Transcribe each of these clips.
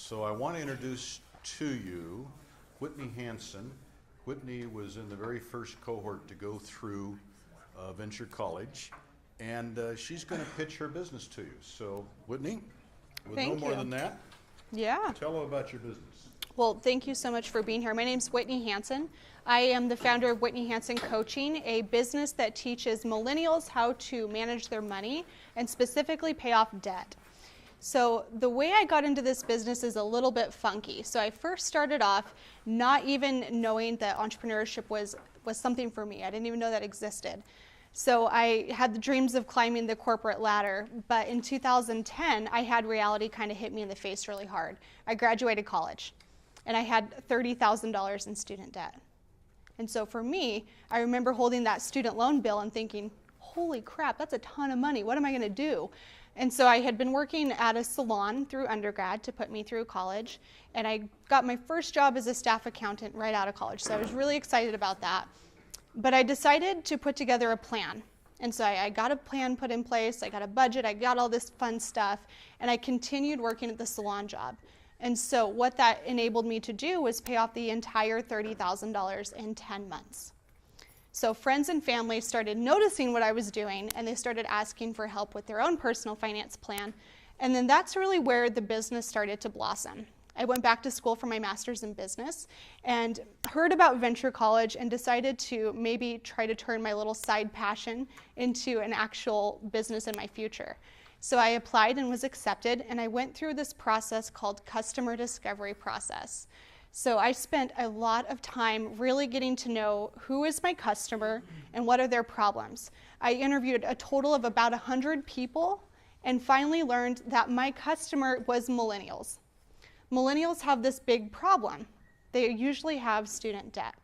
So I want to introduce to you Whitney Hansen. Whitney was in the very first cohort to go through Venture College, and she's going to pitch her business to you. So Whitney, with no more than that, tell her about your business. Well, thank you so much for being here. My name is Whitney Hansen. I am the founder of Whitney Hansen Coaching, a business that teaches millennials how to manage their money and specifically pay off debt. So the way I got into this business is a little bit funky. So I first started off not even knowing that entrepreneurship was something for me. I didn't even know that existed. So I had the dreams of climbing the corporate ladder, but in 2010, I had reality kind of hit me in the face really hard. I graduated college, and I had $30,000 in student debt. And so for me, I remember holding that student loan bill and thinking, holy crap, that's a ton of money. What am I going to do? And so I had been working at a salon through undergrad to put me through college, and I got my first job as a staff accountant right out of college. So I was really excited about that. But I decided to put together a plan. And so I got a plan put in place, I got a budget, I got all this fun stuff, and I continued working at the salon job. And so what that enabled me to do was pay off the entire $30,000 in 10 months. So friends and family started noticing what I was doing, and they started asking for help with their own personal finance plan. And then that's really where the business started to blossom. I went back to school for my master's in business and heard about Venture College and decided to maybe try to turn my little side passion into an actual business in my future. So I applied and was accepted, and I went through this process called customer discovery process. So I spent a lot of time really getting to know who is my customer and what are their problems. I interviewed a total of about 100 people and finally learned that my customer was millennials. Millennials have this big problem. They usually have student debt.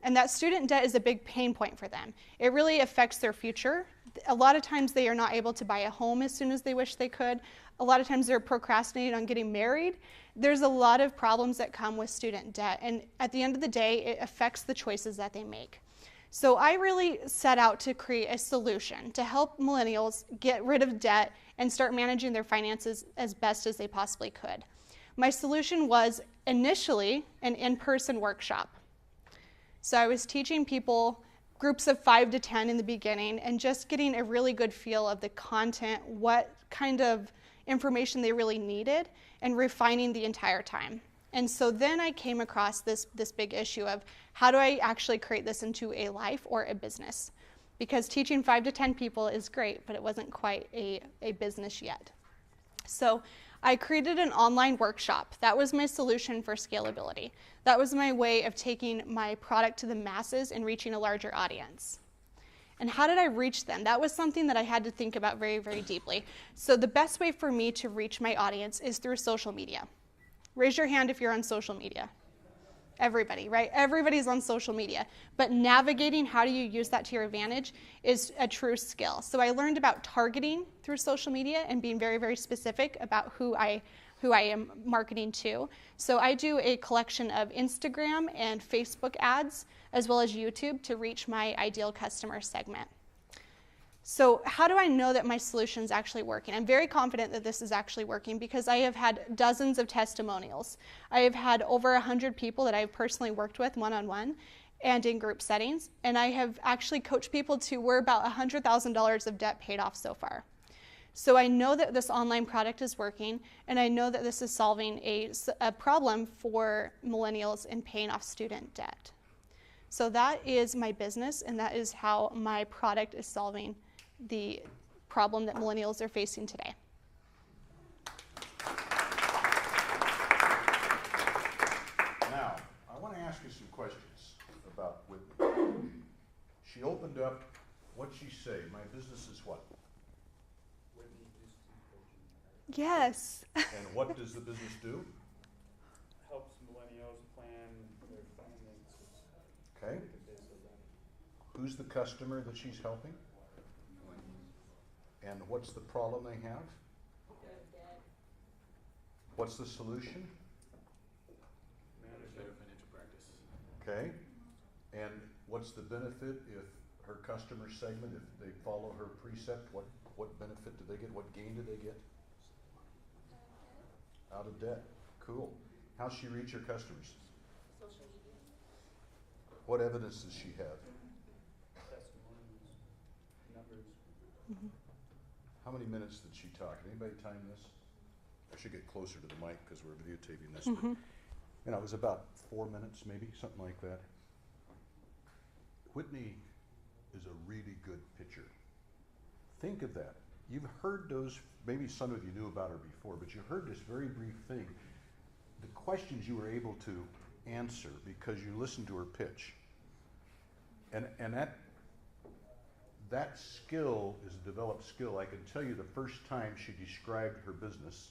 And that student debt is a big pain point for them. It really affects their future. A lot of times they are not able to buy a home as soon as they wish they could. A lot of times they're procrastinating on getting married. There's a lot of problems that come with student debt, and at the end of the day, it affects the choices that they make. So I really set out to create a solution to help millennials get rid of debt and start managing their finances as best as they possibly could. My solution was initially an in-person workshop. So I was teaching people groups of 5 to 10 in the beginning and just getting a really good feel of the content, what kind of information they really needed, and refining the entire time. And so then I came across this big issue of how do I actually create this into a life or a business? Because teaching 5 to 10 people is great, but it wasn't quite a business yet. So I created an online workshop. That was my solution for scalability. That was my way of taking my product to the masses and reaching a larger audience. And how did I reach them? That was something that I had to think about very, very deeply. So the best way for me to reach my audience is through social media. Raise your hand if you're on social media. Everybody, right? Everybody's on social media. But navigating how do you use that to your advantage is a true skill. So I learned about targeting through social media and being very, very specific about who I am marketing to. So I do a collection of Instagram and Facebook ads, as well as YouTube, to reach my ideal customer segment. So how do I know that my solution is actually working? I'm very confident that this is actually working because I have had dozens of testimonials. I have had over 100 people that I've personally worked with one-on-one and in group settings, and I have actually coached people to we're about $100,000 of debt paid off so far. So I know that this online product is working, and I know that this is solving a problem for millennials in paying off student debt. So that is my business, and that is how my product is solving the problem that millennials are facing today. Now, I want to ask you some questions about Whitney. She opened up, what'd she say? My business is what? Yes. And what does the business do? Helps millennials plan their finances. Okay. Who's the customer that she's helping? And what's the problem they have? What's the solution? Manage their financial practice. Okay. And what's the benefit if her customer segment, if they follow her precept, what benefit do they get? What gain do they get? Out of debt. Cool. How's she reach her customers? Social media. What evidence does she have? Testimonies, numbers. How many minutes did she talk? Anybody time this? I should get closer to the mic because we're videotaping this. But, you know, it was about 4 minutes, maybe, something like that. Whitney is a really good pitcher. Think of that. You've heard those, maybe some of you knew about her before, but you heard this very brief thing. The questions you were able to answer because you listened to her pitch. And that skill is a developed skill. I can tell you the first time she described her business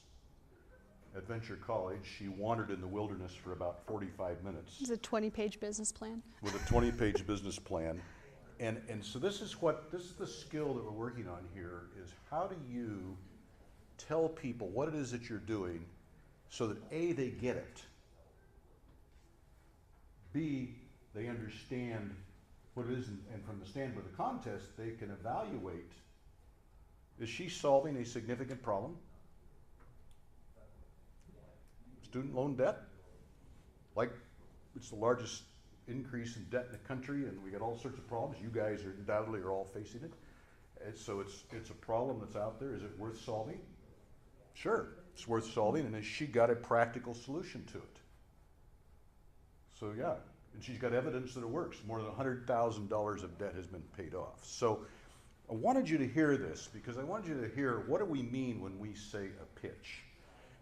at Venture College, she wandered in the wilderness for about 45 minutes. It's a 20-page business plan. With a 20-page business plan. And so this is the skill that we're working on here, is how do you tell people what it is that you're doing so that A, they get it, B, they understand what it is, and from the standpoint of the contest, they can evaluate, is she solving a significant problem? Student loan debt? Like, it's the largest increase in debt in the country, and we got all sorts of problems. You guys are undoubtedly are all facing it. And so it's a problem that's out there. Is it worth solving? Sure, it's worth solving, and has she got a practical solution to it? So yeah, and she's got evidence that it works. More than $100,000 of debt has been paid off. So I wanted you to hear this because I wanted you to hear what do we mean when we say a pitch.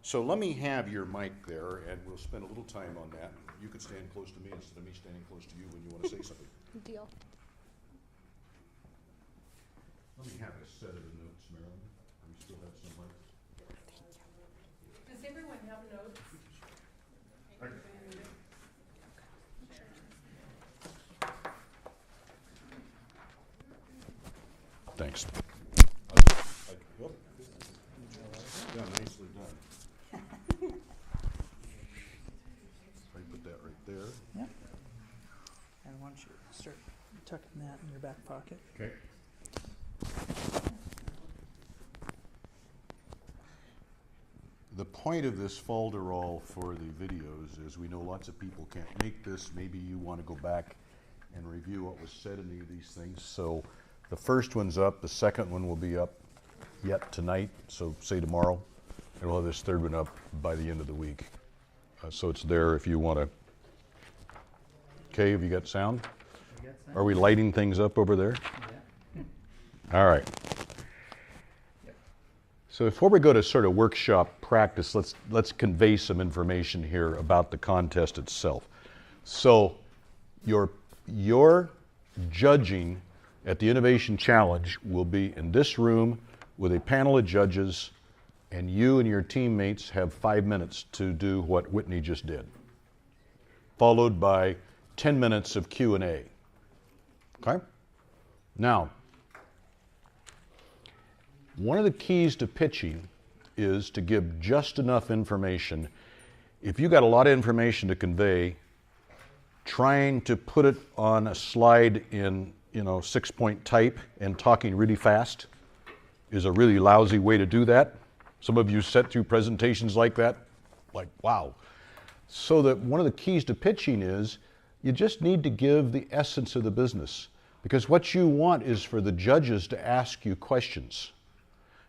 So let me have your mic there, and we'll spend a little time on that. You could stand close to me instead of me standing close to you when you want to say something. Good deal. Let me have a set of the notes, Marilyn. We still have some left. Does everyone have notes? Thanks. Yeah, nicely done. I put that right there. Yep. And why don't you start tucking that in your back pocket? Okay. The point of this folderol for the videos is we know lots of people can't make this. Maybe you want to go back and review what was said in any of these things. So the first one's up. The second one will be up yet tonight, so say tomorrow. And we'll have this third one up by the end of the week. So it's there if you want to. Okay, have you got sound? Are we lighting things up over there? Yeah. All right. So before we go to sort of workshop practice, let's convey some information here about the contest itself. So your judging at the Innovation Challenge will be in this room with a panel of judges, and you and your teammates have 5 minutes to do what Whitney just did, followed by 10 minutes of Q&A. Okay? Now, one of the keys to pitching is to give just enough information. If you got a lot of information to convey, trying to put it on a slide in 6-point type and talking really fast is a really lousy way to do that. Some of you sat through presentations like that, like wow. So that one of the keys to pitching is you just need to give the essence of the business, because what you want is for the judges to ask you questions.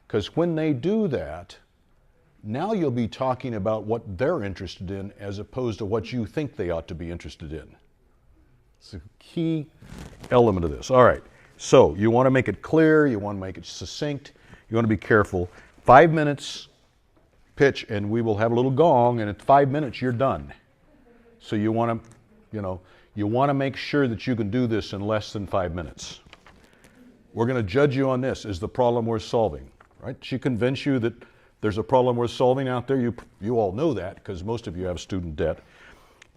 Because when they do that, now you'll be talking about what they're interested in as opposed to what you think they ought to be interested in. It's a key element of this. All right, so you want to make it clear, you want to make it succinct, you want to be careful. 5 minutes pitch, and we will have a little gong, and at 5 minutes you're done. So you want to make sure that you can do this in less than 5 minutes. We're going to judge you on this. Is the problem worth solving? Right? She convinced you that there's a problem worth solving out there. You all know that because most of you have student debt.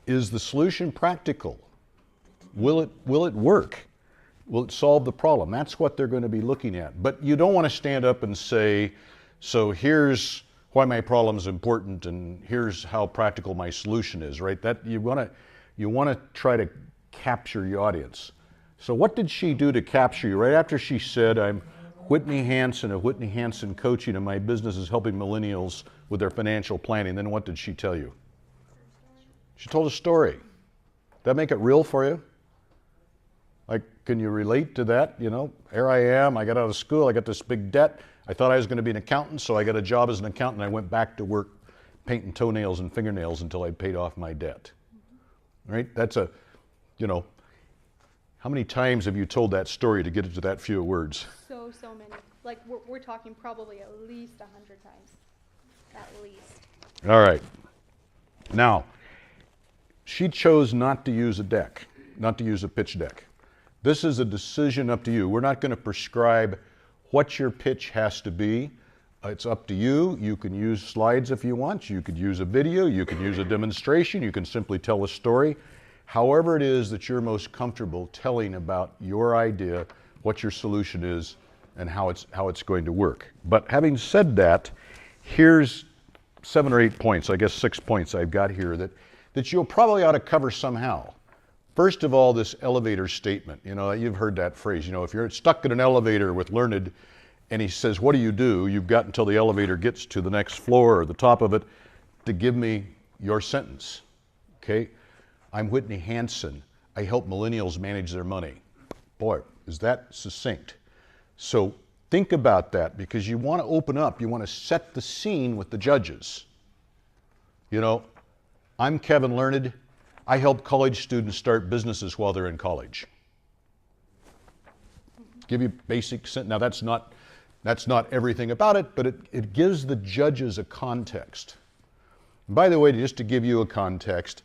Is the solution practical? Will it work? Will it solve the problem? That's what they're going to be looking at. But you don't want to stand up and say, so here's why my problem is important and here's how practical my solution is, right? That you want to try to capture your audience. So what did she do to capture you? Right after she said, I'm Whitney Hansen of Whitney Hansen Coaching, and my business is helping millennials with their financial planning. Then what did she tell you? She told a story. That make it real for you? Like, can you relate to that? You know, here I am, I got out of school, I got this big debt. I thought I was going to be an accountant, so I got a job as an accountant. I went back to work painting toenails and fingernails until I paid off my debt. Right? That's a, you know, how many times have you told that story to get it to that few words? So many. Like, we're talking probably at least 100 times. At least. All right. Now, she chose not to use a deck, not to use a pitch deck. This is a decision up to you. We're not going to prescribe what your pitch has to be. It's up to you. You can use slides if you want. You could use a video. You can use a demonstration. You can simply tell a story. However it is that you're most comfortable telling about your idea, what your solution is, and how it's going to work. But having said that, here's 7 or 8 points, I guess 6 points I've got here that you'll probably ought to cover somehow. First of all, this elevator statement. You know, you've heard that phrase. You know, if you're stuck in an elevator with Learned and he says, what do? You've got until the elevator gets to the next floor or the top of it to give me your sentence. Okay? I'm Whitney Hansen. I help millennials manage their money. Boy, is that succinct. So think about that, because you want to open up, you want to set the scene with the judges. You know, I'm Kevin Learned. I help college students start businesses while they're in college. Give you basic sentence. Now that's not everything about it, but it gives the judges a context. And by the way, just to give you a context,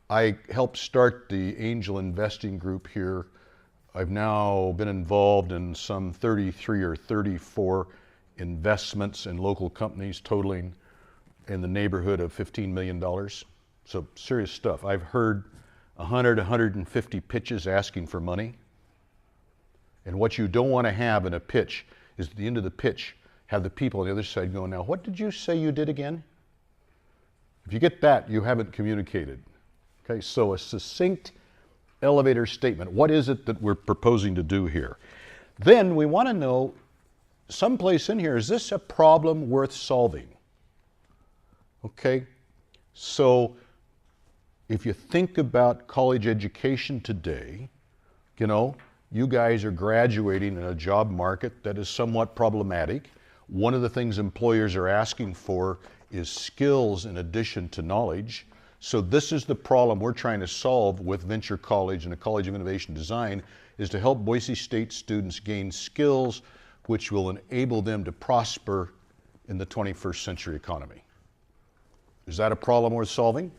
I helped start the angel investing group here. I've now been involved in some 33 or 34 investments in local companies totaling in the neighborhood of $15 million. So serious stuff. I've heard 100, 150 pitches asking for money. And what you don't want to have in a pitch is at the end of the pitch, have the people on the other side going, now, what did you say you did again? If you get that, you haven't communicated. Okay, so a succinct elevator statement. What is it that we're proposing to do here? Then we want to know, someplace in here, is this a problem worth solving? Okay, so if you think about college education today, you know, you guys are graduating in a job market that is somewhat problematic. One of the things employers are asking for is skills in addition to knowledge. So this is the problem we're trying to solve with Venture College and the College of Innovation Design, is to help Boise State students gain skills which will enable them to prosper in the 21st century economy. Is that a problem worth solving?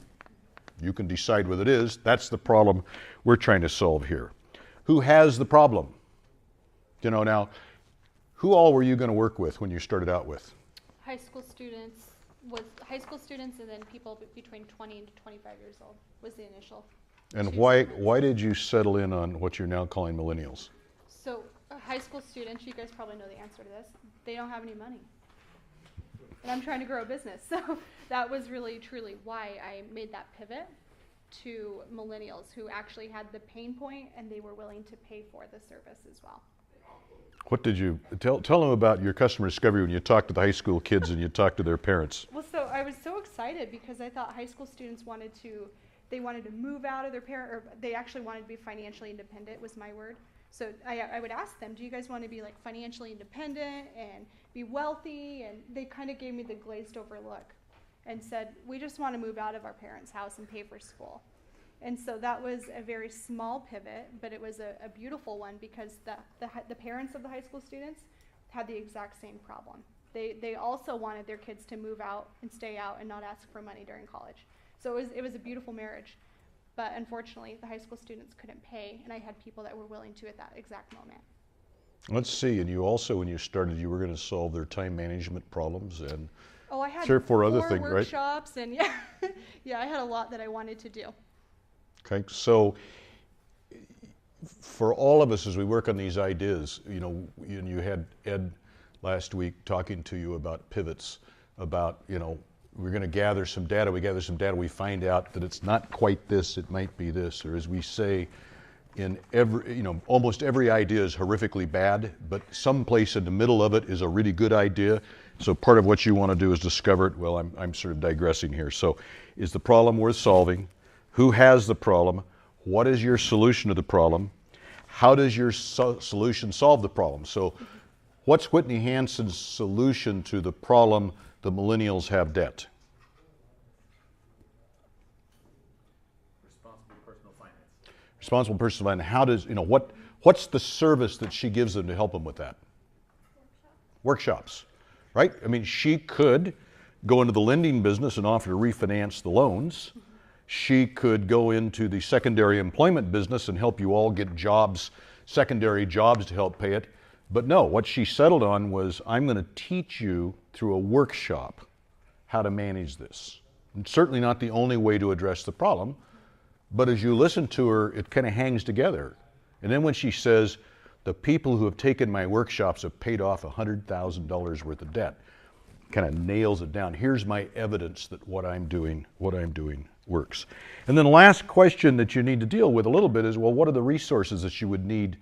You can decide what it is. That's the problem we're trying to solve here. Who has the problem? You know, now, who all were you going to work with when you started out with? High school students and then people between 20 and 25 years old was the initial. And why did you settle in on what you're now calling millennials? So high school students, you guys probably know the answer to this, they don't have any money. And I'm trying to grow a business. So that was really, truly why I made that pivot to millennials who actually had the pain point and they were willing to pay for the service as well. What did you, tell them about your customer discovery when you talked to the high school kids and you talked to their parents. Well, so I was so excited because I thought high school students wanted to move out of their or they actually wanted to be financially independent was my word. So I would ask them, do you guys want to be like financially independent and be wealthy? And they kind of gave me the glazed over look and said, we just want to move out of our parents' house and pay for school. And so that was a very small pivot, but it was a beautiful one because the parents of the high school students had the exact same problem. They also wanted their kids to move out and stay out and not ask for money during college. So it was a beautiful marriage. But unfortunately, the high school students couldn't pay, and I had people that were willing to at that exact moment. Let's see, and you also, when you started, you were going to solve their time management problems and I had 3 or 4 other things, right? workshops, and yeah, I had a lot that I wanted to do. Okay, so for all of us as we work on these ideas, you know, you had Ed last week talking to you about pivots, about, you know, we're going to gather some data, we find out that it's not quite this, it might be this, or as we say, in every, you know, almost every idea is horrifically bad, but someplace in the middle of it is a really good idea, So part of what you want to do is discover it. Well, I'm sort of digressing here. So is the problem worth solving? Who has the problem? What is your solution to the problem? How does your solution solve the problem? So what's Whitney Hansen's solution to the problem the millennials have debt? Responsible personal finance. Responsible personal finance. How does, what's the service that she gives them to help them with that? Workshops, right? I mean, she could go into the lending business and offer to refinance the loans. She could go into the secondary employment business and help you all get jobs, secondary jobs to help pay it. But no, what she settled on was, I'm going to teach you through a workshop how to manage this. And certainly not the only way to address the problem, but as you listen to her, it kind of hangs together. And then when she says, the people who have taken my workshops have paid off $100,000 worth of debt, kind of nails it down. Here's my evidence that what I'm doing works. And then the last question that you need to deal with a little bit is, well, what are the resources that you would need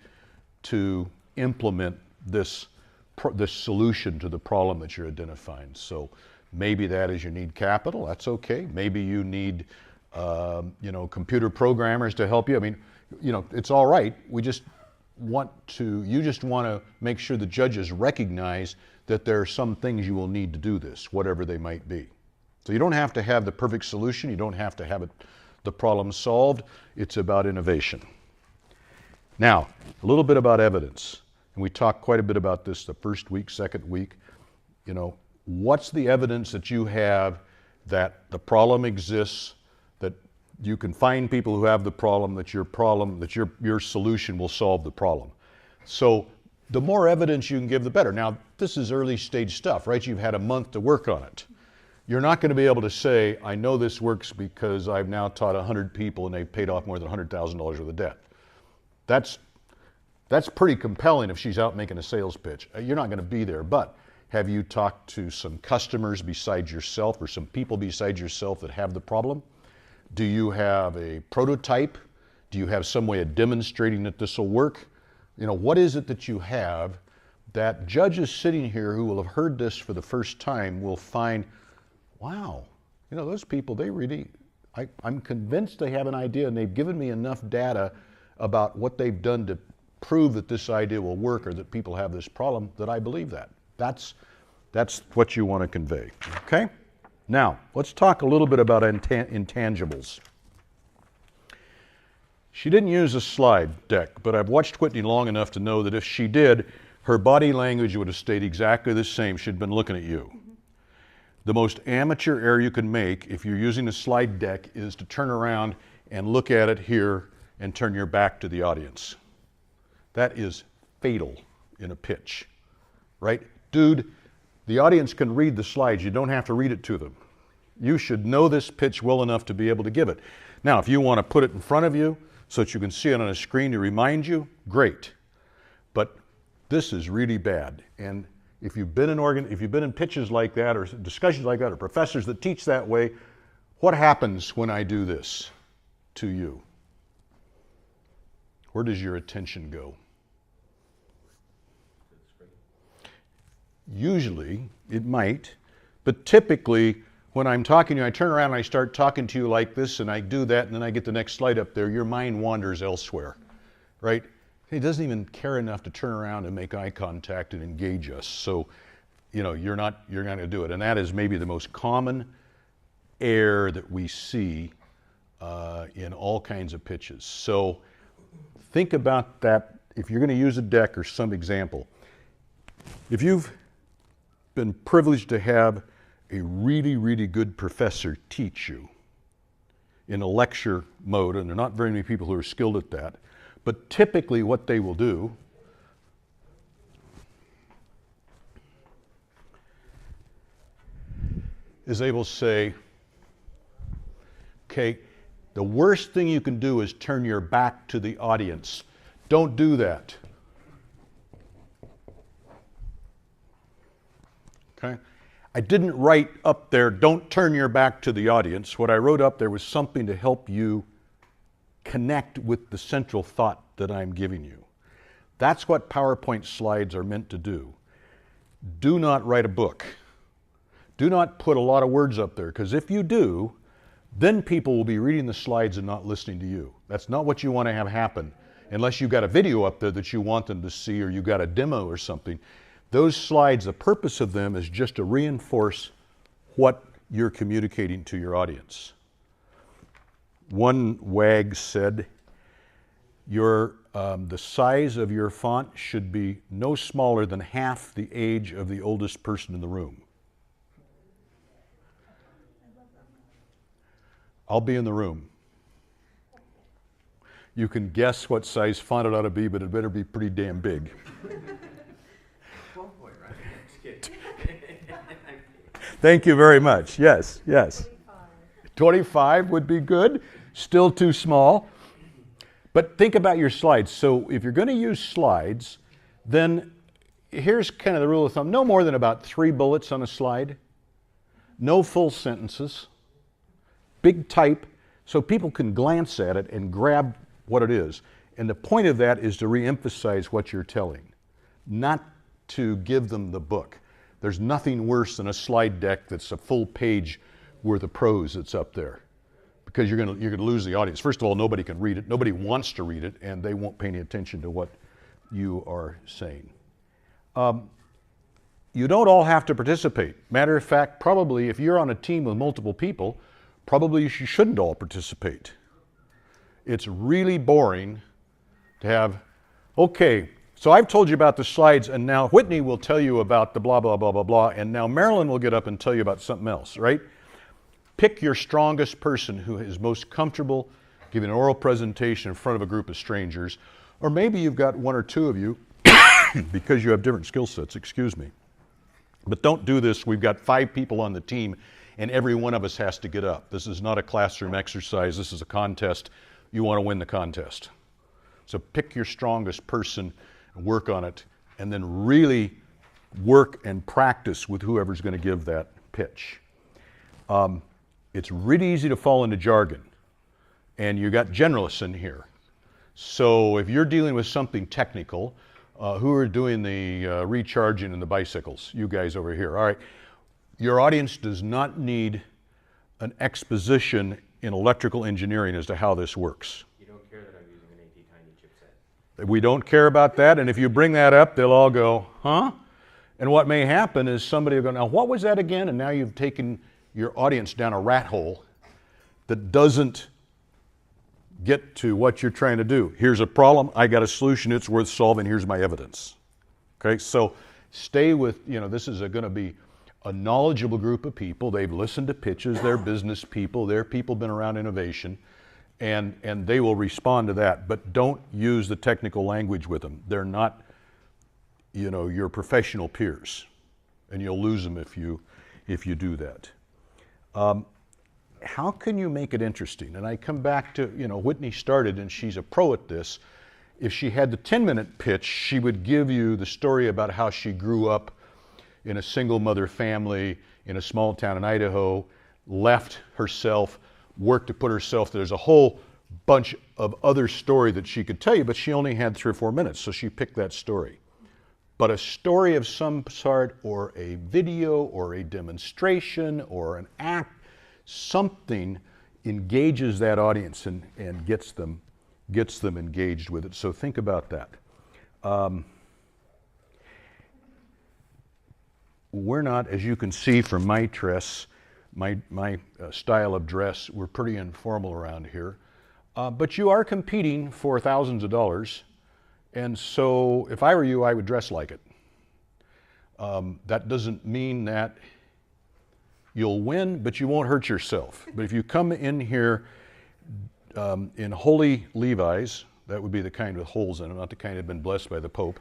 to implement this solution to the problem that you're identifying? So maybe that is you need capital. That's okay. Maybe you need computer programmers to help you. I mean, it's all right. You just want to make sure the judges recognize that there are some things you will need to do this, whatever they might be. So you don't have to have the perfect solution. You don't have to have the problem solved. It's about innovation. Now, a little bit about evidence. And we talked quite a bit about this the first week, second week. What's the evidence that you have that the problem exists, that you can find people who have the problem, that your solution will solve the problem? So the more evidence you can give, the better. Now, this is early stage stuff, right? You've had a month to work on it. You're not going to be able to say, I know this works because I've now taught 100 people and they've paid off more than $100,000 worth of debt. That's pretty compelling if she's out making a sales pitch. You're not going to be there, but have you talked to some customers besides yourself or some people besides yourself that have the problem? Do you have a prototype? Do you have some way of demonstrating that this will work? What is it that you have that judges sitting here who will have heard this for the first time will find, wow, those people, I'm convinced they have an idea and they've given me enough data about what they've done to prove that this idea will work or that people have this problem that I believe that. That's what you want to convey, okay? Now, let's talk a little bit about intangibles. She didn't use a slide deck, but I've watched Whitney long enough to know that if she did, her body language would have stayed exactly the same. She'd been looking at you. The most amateur error you can make if you're using a slide deck is to turn around and look at it here and turn your back to the audience. That is fatal in a pitch, right? Dude, the audience can read the slides. You don't have to read it to them. You should know this pitch well enough to be able to give it. Now, if you want to put it in front of you so that you can see it on a screen to remind you, great. But this is really bad. And if you've been in pitches like that or discussions like that or professors that teach that way, what happens when I do this to you? Where does your attention go? Usually, it might, but typically, when I'm talking to you, I turn around and I start talking to you like this, and I do that, and then I get the next slide up there, your mind wanders elsewhere, right? He doesn't even care enough to turn around and make eye contact and engage us. So, you're not going to do it. And that is maybe the most common error that we see in all kinds of pitches. So think about that if you're going to use a deck or some example. If you've been privileged to have a really, really good professor teach you in a lecture mode, and there are not very many people who are skilled at that, but typically what they will do is they will say, okay, the worst thing you can do is turn your back to the audience. Don't do that. Okay? I didn't write up there, don't turn your back to the audience. What I wrote up there was something to help you connect with the central thought that I'm giving you. That's what PowerPoint slides are meant to do. Do not write a book. Do not put a lot of words up there, because if you do, then people will be reading the slides and not listening to you. That's not what you want to have happen, unless you've got a video up there that you want them to see, or you've got a demo or something. Those slides, the purpose of them is just to reinforce what you're communicating to your audience. One wag said, the size of your font should be no smaller than half the age of the oldest person in the room. I'll be in the room. You can guess what size font it ought to be, but it better be pretty damn big. 12 point, right? Just kidding. Thank you very much. Yes, yes. 25 would be good. Still too small. But think about your slides. So if you're going to use slides, then here's kind of the rule of thumb. No more than about 3 bullets on a slide. No full sentences. Big type, so people can glance at it and grab what it is. And the point of that is to re-emphasize what you're telling, not to give them the book. There's nothing worse than a slide deck that's a full page worth of prose that's up there, because you're going to lose the audience. First of all, nobody can read it. Nobody wants to read it, and they won't pay any attention to what you are saying. You don't all have to participate. Matter of fact, probably if you're on a team with multiple people, probably you shouldn't all participate. It's really boring to have, okay, so I've told you about the slides, and now Whitney will tell you about the blah, blah, blah, blah, blah, and now Marilyn will get up and tell you about something else, right? Pick your strongest person who is most comfortable giving an oral presentation in front of a group of strangers, or maybe you've got 1 or 2 of you because you have different skill sets, excuse me. But don't do this. We've got 5 people on the team, and every one of us has to get up. This is not a classroom exercise. This is a contest. You want to win the contest. So pick your strongest person, work on it, and then really work and practice with whoever's going to give that pitch. It's really easy to fall into jargon, and you got generalists in here. So if you're dealing with something technical, who are doing the recharging and the bicycles? You guys over here. All right. Your audience does not need an exposition in electrical engineering as to how this works. You don't care that I'm using an AT Tiny chipset. We don't care about that, and if you bring that up, they'll all go, huh? And what may happen is somebody will go, now what was that again? And now you've taken your audience down a rat hole that doesn't get to what you're trying to do. Here's a problem, I got a solution, it's worth solving, here's my evidence. Okay, so stay with, this is going to be a knowledgeable group of people. They've listened to pitches, they're business people, they're people been around innovation, and they will respond to that. But don't use the technical language with them. They're not, your professional peers, and you'll lose them if you do that. How can you make it interesting? And I come back to, Whitney started, and she's a pro at this. If she had the 10-minute pitch, she would give you the story about how she grew up in a single mother family in a small town in Idaho, left herself, worked to put herself, there's a whole bunch of other story that she could tell you, but she only had 3 or 4 minutes, so she picked that story. But a story of some sort, or a video, or a demonstration, or an act, something engages that audience and gets them engaged with it. So think about that. We're not, as you can see from my dress, my style of dress, we're pretty informal around here. But you are competing for thousands of dollars, and so if I were you, I would dress like it. That doesn't mean that you'll win, but you won't hurt yourself. But if you come in here in holy Levi's, that would be the kind with holes in them, not the kind that have been blessed by the Pope.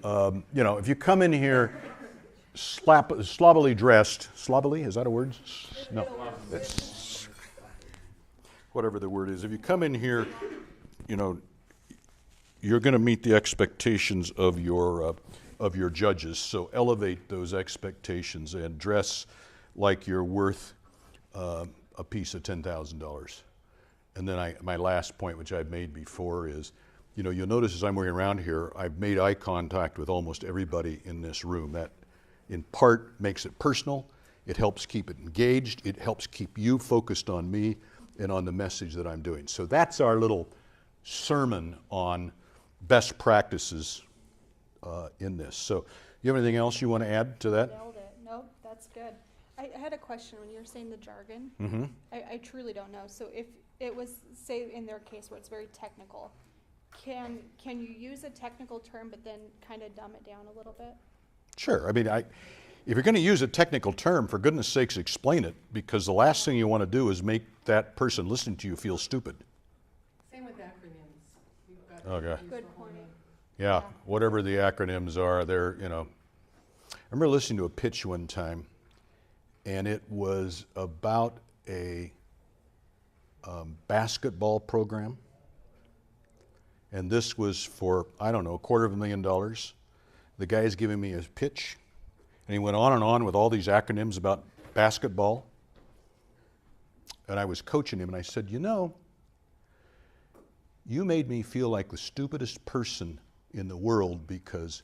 If you come in here sloppily dressed, sloppily, is that a word? No, it's whatever the word is. If you come in here, you're going to meet the expectations of your judges. So elevate those expectations and dress like you're worth a piece of $10,000. And then my last point, which I've made before, is, you'll notice as I'm working around here, I've made eye contact with almost everybody in this room. That in part makes it personal, It helps keep it engaged. It helps keep you focused on me and on the message that I'm doing. So that's our little sermon on best practices in this. So you have anything else you want to add to that? Nailed it. Nope, that's good. I had a question when you were saying the jargon. Mm-hmm. I truly don't know. So if it was, say, in their case where it's very technical, can you use a technical term but then kind of dumb it down a little bit? Sure. I mean, if you're going to use a technical term, for goodness sakes, explain it, because the last thing you want to do is make that person listening to you feel stupid. Same with acronyms. You've got to Okay. use Good the whole point. name. Yeah, whatever the acronyms are, they're, I remember listening to a pitch one time, and it was about a basketball program. And this was for, I don't know, $250,000. The guy's giving me his pitch, and he went on and on with all these acronyms about basketball. And I was coaching him, and I said, you made me feel like the stupidest person in the world because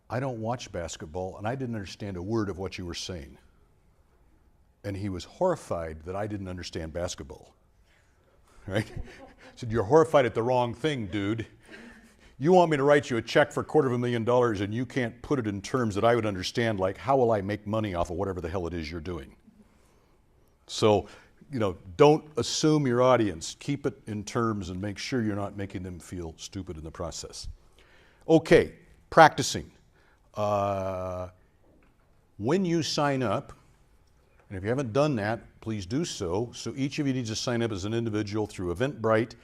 I don't watch basketball, and I didn't understand a word of what you were saying. And he was horrified that I didn't understand basketball. Right? I said, you're horrified at the wrong thing, dude. You want me to write you a check for $250,000 and you can't put it in terms that I would understand, like how will I make money off of whatever the hell it is you're doing? So, don't assume your audience. Keep it in terms and make sure you're not making them feel stupid in the process. Okay, practicing. When you sign up, and if you haven't done that, please do so. So each of you needs to sign up as an individual through Eventbrite,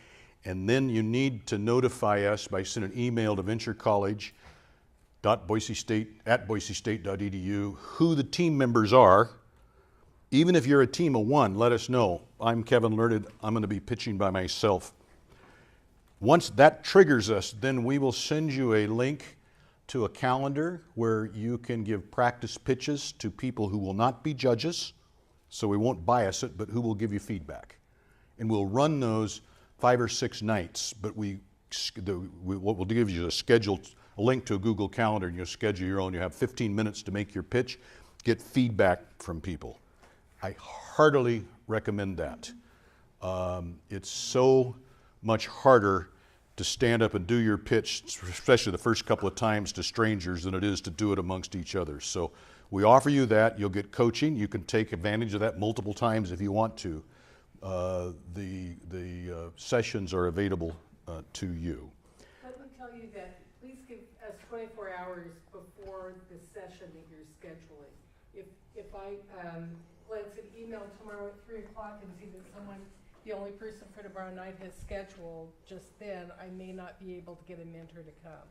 and then you need to notify us by sending an email to venturecollege.boisestate@boisestate.edu who the team members are. Even if you're a team of one, let us know. I'm Kevin Learned. I'm going to be pitching by myself. Once that triggers us, then we will send you a link to a calendar where you can give practice pitches to people who will not be judges, so we won't bias it, but who will give you feedback. And we'll run those 5 or 6 nights, but what we'll give you is a link to a Google Calendar, and you'll schedule your own. You have 15 minutes to make your pitch, get feedback from people. I heartily recommend that. It's so much harder to stand up and do your pitch, especially the first couple of times, to strangers than it is to do it amongst each other. So we offer you that. You'll get coaching. You can take advantage of that multiple times if you want to. The sessions are available to you. Let me tell you that, please give us 24 hours before the session that you're scheduling. If I glance at email tomorrow at 3 o'clock and see that the only person for tomorrow night has scheduled just then, I may not be able to get a mentor to come.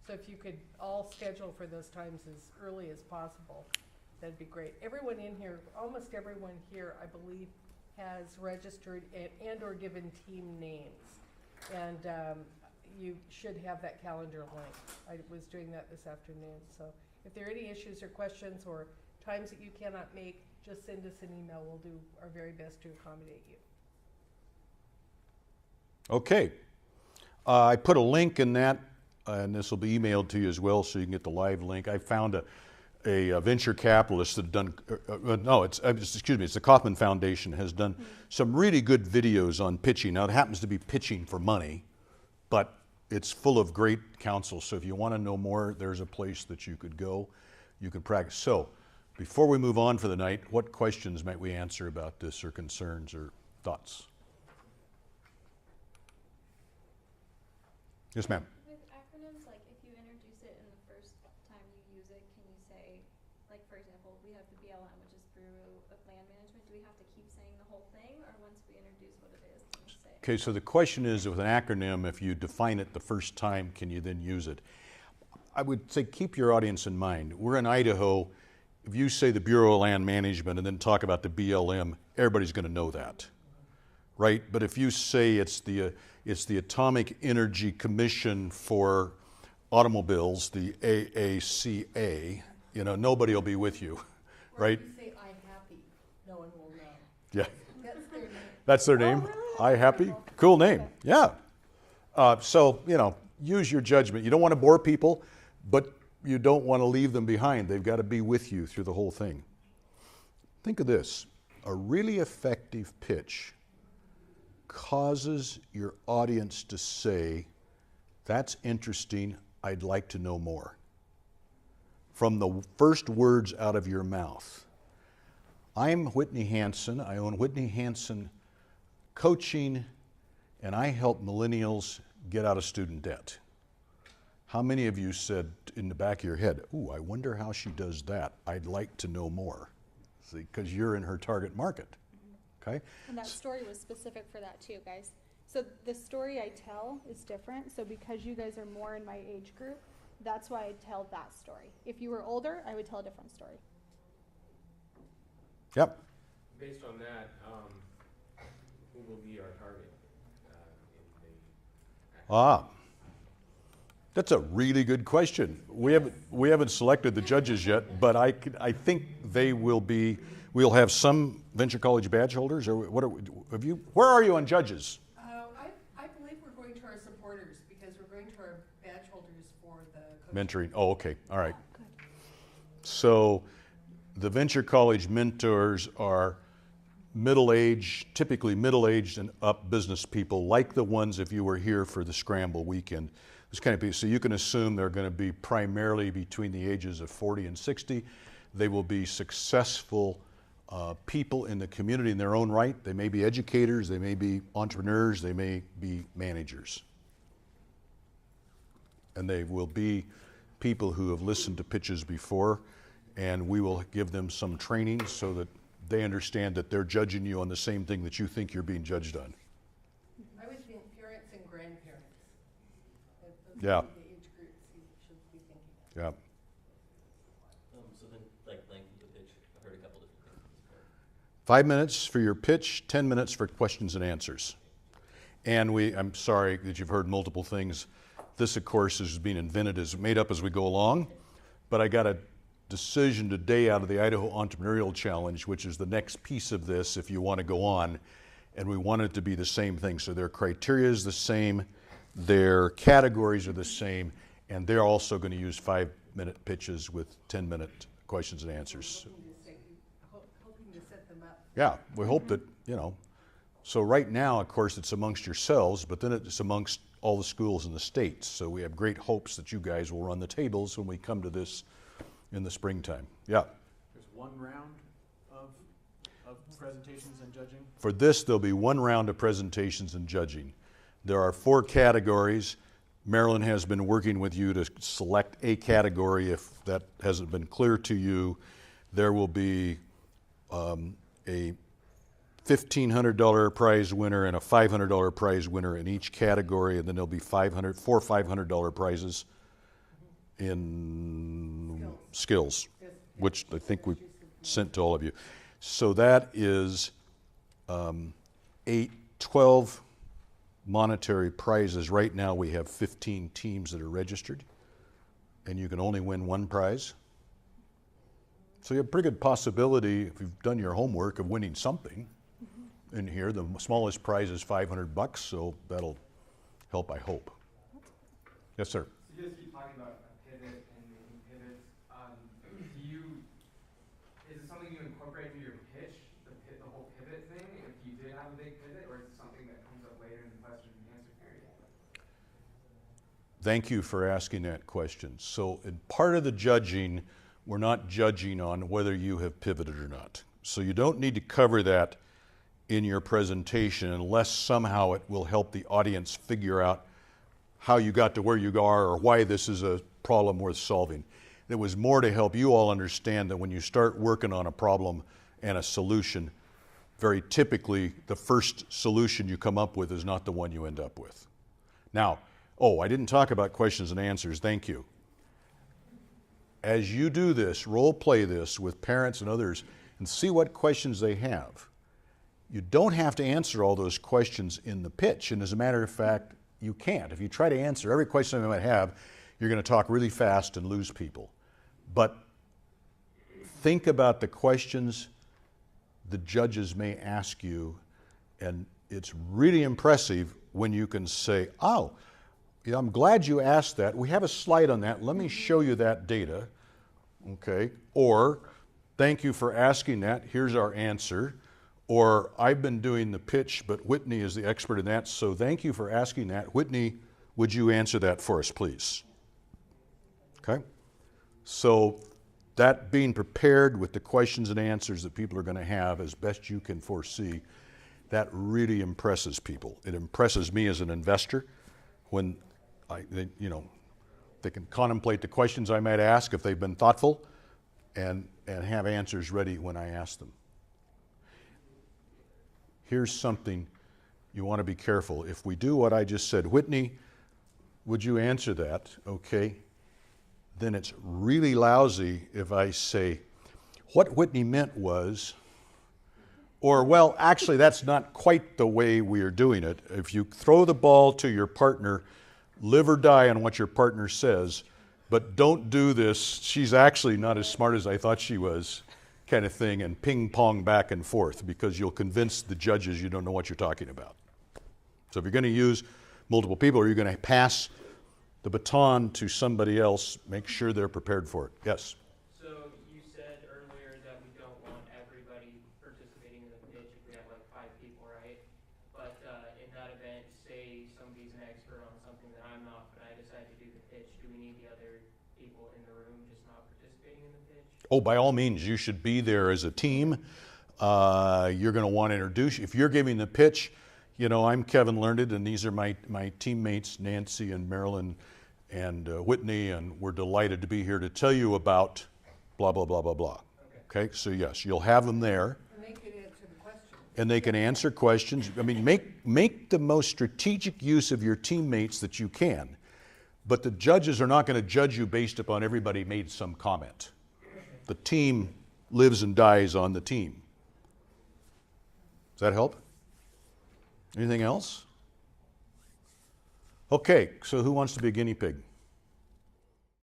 So if you could all schedule for those times as early as possible, that'd be great. Everyone in here, almost everyone here, I believe, has registered and or given team names. And you should have that calendar link. I was doing that this afternoon. So if there are any issues or questions or times that you cannot make, just send us an email. We'll do our very best to accommodate you. Okay. I put a link in that, and this will be emailed to you as well, so you can get the live link. I found a venture capitalist that had done, it's the Kauffman Foundation has done some really good videos on pitching. Now, it happens to be pitching for money, but it's full of great counsel. So if you want to know more, there's a place that you could go. You could practice. So before we move on for the night, what questions might we answer about this, or concerns or thoughts? Yes, ma'am. With acronyms, like if you introduce it in the first time you use it, can you say, like for example, we have the BLM, which is Bureau of Land Management. Do we have to keep saying the whole thing, or once we introduce what it is, can we say? Okay, so the question is, with an acronym, if you define it the first time, can you then use it? I would say keep your audience in mind. We're in Idaho. If you say the Bureau of Land Management and then talk about the BLM, everybody's going to know that, right? But if you say it's the Atomic Energy Commission for Automobiles, the AACA, nobody will be with you, right? Or if you say I happy, no one will know. Yeah. That's their name. That's their name? I Happy? Cool name. Yeah. So, use your judgment. You don't want to bore people, but you don't want to leave them behind. They've got to be with you through the whole thing. Think of this. A really effective pitch causes your audience to say, that's interesting, I'd like to know more. From the first words out of your mouth. I'm Whitney Hansen. I own Whitney Hansen Coaching, and I help millennials get out of student debt. How many of you said in the back of your head, ooh, I wonder how she does that. I'd like to know more. See, because you're in her target market. Okay? And that story was specific for that too, guys. So the story I tell is different. So because you guys are more in my age group, that's why I tell that story. If you were older, I would tell a different story. Yep. Based on that, who will be our target in the That's a really good question. We haven't selected the judges yet, but I think they will be. We'll have some venture college badge holders, or what? Have you? Where are you on judges? I believe we're going to our supporters because we're going to our badge holders for the Mentoring. Oh, okay. All right. So the venture college mentors are middle-aged, typically middle-aged and up business people like the ones if you were here for the Scramble weekend. This kind of people, so you can assume they're going to be primarily between the ages of 40 and 60. They will be successful people in the community in their own right. They may be educators, they may be entrepreneurs, they may be managers. And they will be people who have listened to pitches before, and we will give them some training so that they understand that they're judging you on the same thing that you think you're being judged on. I would think parents and grandparents. Those Yeah. would be the age groups you should be thinking of. Yeah. So then, like length of the pitch, I've heard a couple different things. 5 minutes for your pitch, 10 minutes for questions and answers. And I'm sorry that you've heard multiple things. This, of course, is being invented, is made up as we go along. But I got a decision today out of the Idaho Entrepreneurial Challenge, which is the next piece of this if you want to go on. And we want it to be the same thing. So their criteria is the same, their categories are the same, and they're also going to use 5-minute pitches with 10-minute questions and answers. Hoping to set them up. Yeah, we hope that, so right now, of course, it's amongst yourselves, but then it's amongst all the schools in the states. So we have great hopes that you guys will run the tables when we come to this in the springtime. Yeah. There's one round of presentations and judging? For this, there'll be one round of presentations and judging. There are 4 categories. Marilyn has been working with you to select a category. If that hasn't been clear to you, there will be a $1,500 prize winner and a $500 prize winner in each category, and then there'll be 4 $500 prizes in skills, which I think we sent to all of you. So that is 12 monetary prizes. Right now we have 15 teams that are registered, and you can only win 1 prize. So you have a pretty good possibility, if you've done your homework, of winning something in here. The smallest prize is $500, so that'll help, I hope. Yes, sir. So you guys keep talking about a pivot and making pivots. Is it something you incorporate into your pitch, the whole pivot thing, if you did have a big pivot, or is it something that comes up later in the question and answer period? Thank you for asking that question. So in part of the judging, we're not judging on whether you have pivoted or not. So you don't need to cover that in your presentation unless somehow it will help the audience figure out how you got to where you are or why this is a problem worth solving. It was more to help you all understand that when you start working on a problem and a solution, very typically the first solution you come up with is not the one you end up with. Now, I didn't talk about questions and answers. Thank you. As you do this, role play this with parents and others and see what questions they have. You don't have to answer all those questions in the pitch, and as a matter of fact, you can't. If you try to answer every question they might have, you're going to talk really fast and lose people. But think about the questions the judges may ask you, and it's really impressive when you can say, I'm glad you asked that. We have a slide on that. Let me show you that data. Okay. Or thank you for asking that. Here's our answer. Or, I've been doing the pitch, but Whitney is the expert in that, so thank you for asking that. Whitney, would you answer that for us, please? Okay? So, that being prepared with the questions and answers that people are going to have as best you can foresee, that really impresses people. It impresses me as an investor when they can contemplate the questions I might ask if they've been thoughtful and have answers ready when I ask them. Here's something you want to be careful. If we do what I just said, Whitney, would you answer that? Okay. Then it's really lousy if I say, what Whitney meant was, or, well, actually, that's not quite the way we are doing it. If you throw the ball to your partner, live or die on what your partner says, but don't do this, she's actually not as smart as I thought she was, kind of thing, and ping pong back and forth, because you'll convince the judges you don't know what you're talking about. So if you're going to use multiple people, or you're going to pass the baton to somebody else, make sure they're prepared for it. Yes? So you said earlier that we don't want everybody participating in the pitch if we have like 5 people, right? But in that event, say somebody's an expert on something that I'm not, but I decide to do the pitch, do we need the other people in the room just not participating in the pitch? Oh, by all means, you should be there as a team. You're going to want to introduce, if you're giving the pitch, I'm Kevin Learned, and these are my teammates, Nancy and Marilyn and Whitney, and we're delighted to be here to tell you about blah, blah, blah, blah, blah. Okay, so yes, you'll have them there. And they can answer the questions. And they can answer questions. I mean, make the most strategic use of your teammates that you can. But the judges are not going to judge you based upon everybody made some comment. The team lives and dies on the team. Does that help? Anything else? Okay, so who wants to be a guinea pig?